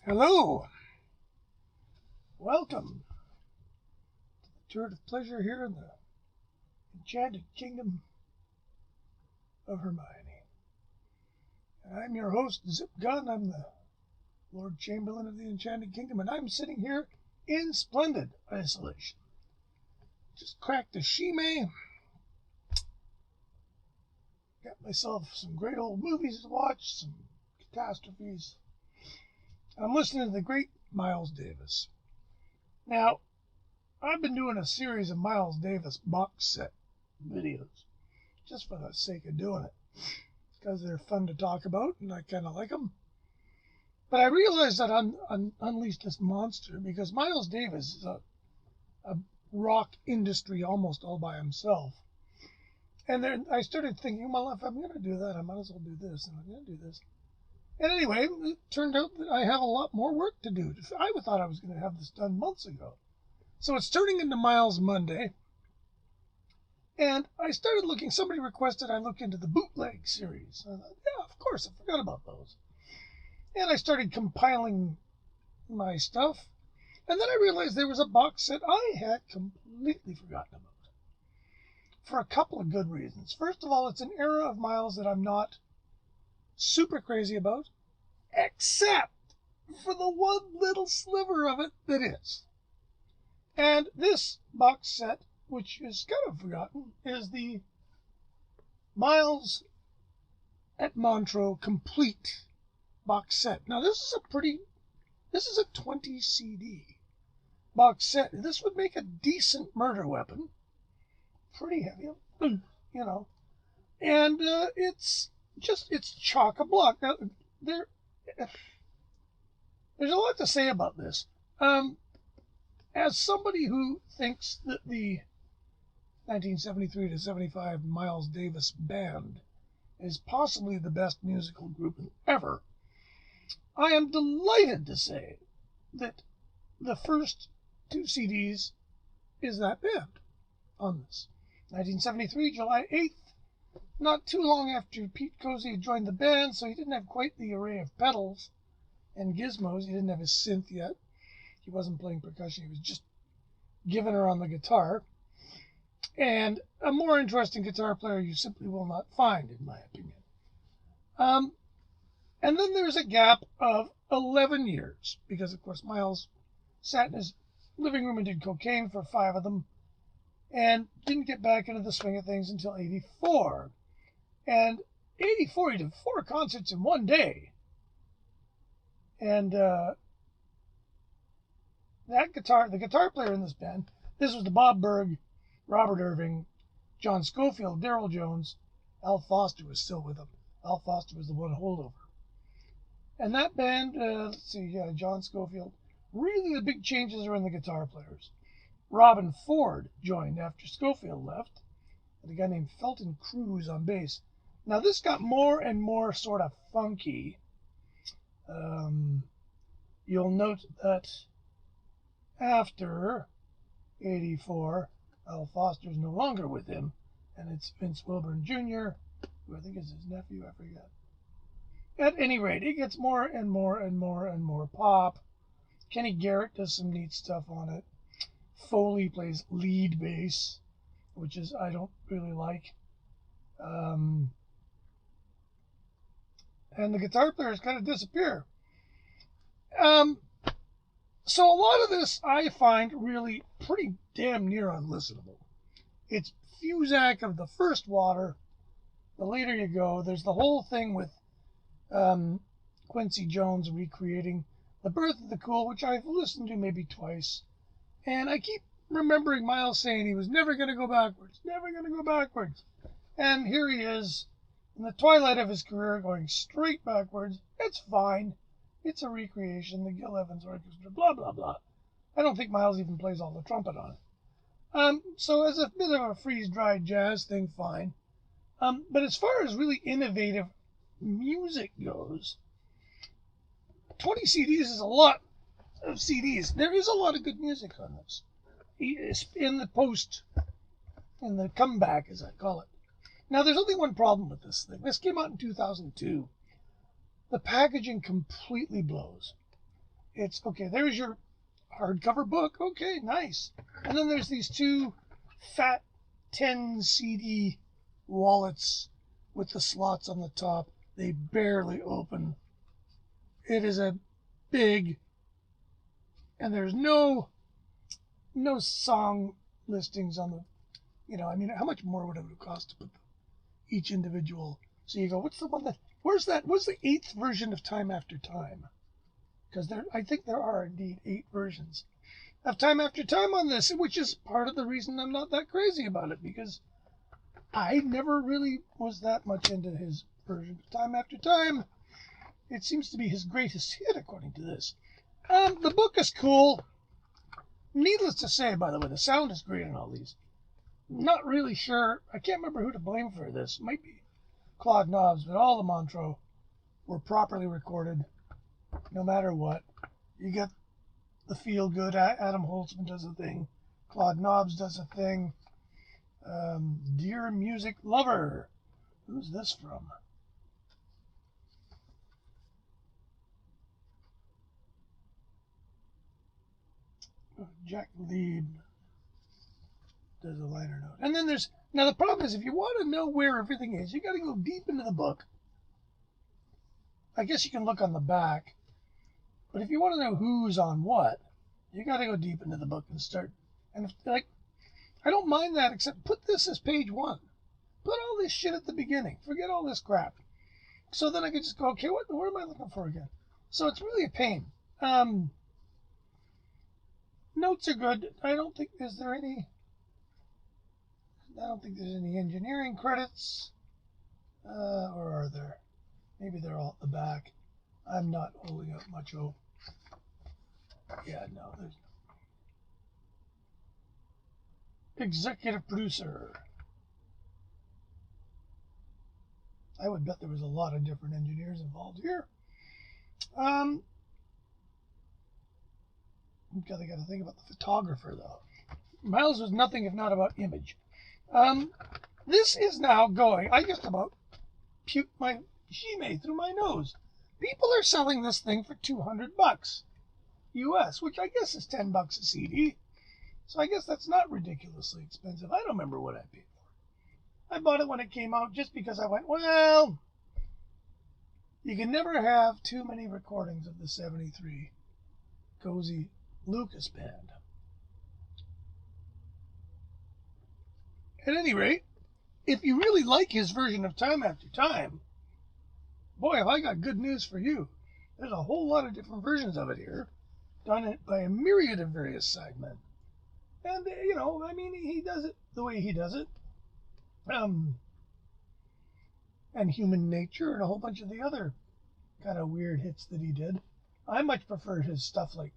Hello, welcome to the Tour of Pleasure here in the Enchanted Kingdom of Hermione. And I'm your host, Zip Gun. I'm the Lord Chamberlain of the Enchanted Kingdom, and I'm sitting here in splendid isolation. Just cracked a shime, got myself some great old movies to watch, some catastrophes. I'm listening to the great Miles Davis. Now, I've been doing a series of Miles Davis box set videos just for the sake of doing it because they're fun to talk about and I kind of like them. But I realized that I unleashed this monster because Miles Davis is a rock industry almost all by himself. And then I started thinking, well, if I'm going to do that, I might as well do this, and I'm going to do this. And anyway, it turned out that I have a lot more work to do. I thought I was going to have this done months ago. So it's turning into Miles Monday. And I started looking, somebody requested I look into the bootleg series. I thought, yeah, of course, I forgot about those. And I started compiling my stuff. And then I realized there was a box set I had completely forgotten about. For a couple of good reasons. First of all, it's an era of Miles that I'm not super crazy about, except for the one little sliver of it that is. And this box set, which is kind of forgotten, is the Miles at Montreux complete box set. Now this is a 20 CD box set. This would make a decent murder weapon. Pretty heavy, you know. And it's chock-a-block. Now, there's a lot to say about this. As somebody who thinks that the 1973 to 75 Miles Davis Band is possibly the best musical group ever, I am delighted to say that the first two CDs is that band on this. 1973, July 8th, not too long after Pete Cozy had joined the band, so he didn't have quite the array of pedals and gizmos. He didn't have his synth yet. He wasn't playing percussion. He was just giving her on the guitar. And a more interesting guitar player you simply will not find, in my opinion. And then there's a gap of 11 years, because, of course, Miles sat in his living room and did cocaine for 5 of them, and didn't get back into the swing of things until 84. And 84, he did 4 concerts in one day. And the guitar player in this band, this was the Bob Berg, Robert Irving, John Scofield, Darryl Jones. Al Foster was still with him. Al Foster was the one holdover. And that band, John Scofield. Really the big changes are in the guitar players. Robin Ford joined after Scofield left, and a guy named Felton Cruz on bass. Now this got more and more sort of funky. You'll note that after 84, Al Foster's no longer with him, and it's Vince Wilburn Jr., who I think is his nephew, I forget. At any rate, it gets more and more and more and more pop. Kenny Garrett does some neat stuff on it. Foley plays lead bass, which is I don't really like. And the guitar players kind of disappear. So a lot of this I find really pretty damn near unlistenable. It's Fuzak of the first water. The later you go, there's the whole thing with Quincy Jones recreating The Birth of the Cool, which I've listened to maybe twice. And I keep remembering Miles saying he was never going to go backwards, never going to go backwards. And here he is in the twilight of his career going straight backwards. It's fine. It's a recreation, the Gil Evans Orchestra, blah, blah, blah. I don't think Miles even plays all the trumpet on it. So as a bit of a freeze-dried jazz thing, fine. But as far as really innovative music goes, 20 CDs is a lot of CDs. There is a lot of good music on this. In the comeback, as I call it. Now, there's only one problem with this thing. This came out in 2002. The packaging completely blows. It's okay. There's your hardcover book. Okay, nice. And then there's these two fat 10 CD wallets with the slots on the top. They barely open. It is a big, and there's no song listings on the, I mean, how much more would it have cost to put each individual? So you go, what's the one that, where's the 8th version of Time After Time? Because I think there are indeed 8 versions of Time After Time on this, which is part of the reason I'm not that crazy about it, because I never really was that much into his version of Time After Time. It seems to be his greatest hit, according to this. The book is cool. Needless to say, by the way, the sound is great in all these. Not really sure. I can't remember who to blame for this. It might be Claude Knobs, but all the Montreux were properly recorded, no matter what. You get the feel good. Adam Holtzman does a thing. Claude Knobs does a thing. Dear Music Lover. Who's this from? Jack Lieb does a liner note. And then now the problem is, if you want to know where everything is, you got to go deep into the book. I guess you can look on the back, but if you want to know who's on what, you got to go deep into the book and start. And I don't mind that, except put this as page 1. Put all this shit at the beginning. Forget all this crap. So then I can just go, okay, what am I looking for again? So it's really a pain. Notes are good. I don't think there's any engineering credits. Or are there? Maybe they're all at the back. I'm not holding up much hope. Yeah, no, there's no. Executive producer. I would bet there was a lot of different engineers involved here. Got to think about the photographer, though. Miles was nothing if not about image. This is now going. I just about puked my shime through my nose. People are selling this thing for $200 US, which I guess is $10 a CD. So I guess that's not ridiculously expensive. I don't remember what I paid for. I bought it when it came out just because I went, well, you can never have too many recordings of the 73 Cozy Lucas Band. At any rate, if you really like his version of Time After Time, boy, have I got good news for you. There's a whole lot of different versions of it here, done by a myriad of various sidemen. And, I mean, he does it the way he does it. And Human Nature and a whole bunch of the other kind of weird hits that he did. I much prefer his stuff like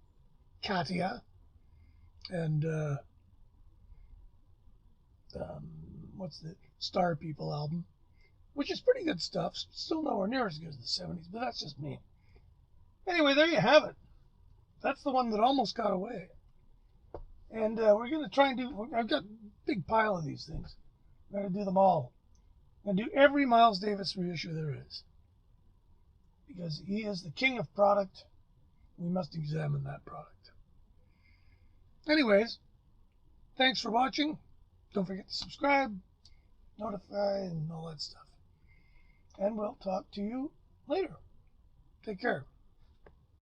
Katia and what's the Star People album, which is pretty good stuff. Still nowhere near as good as the 70s, but that's just me. Anyway, there you have it. That's the one that almost got away. And we're going to try and I've got a big pile of these things. I'm going to do them all. I'm going to do every Miles Davis reissue there is. Because he is the king of product. We must examine that product. Anyways, thanks for watching. Don't forget to subscribe, notify, and all that stuff. And we'll talk to you later. Take care.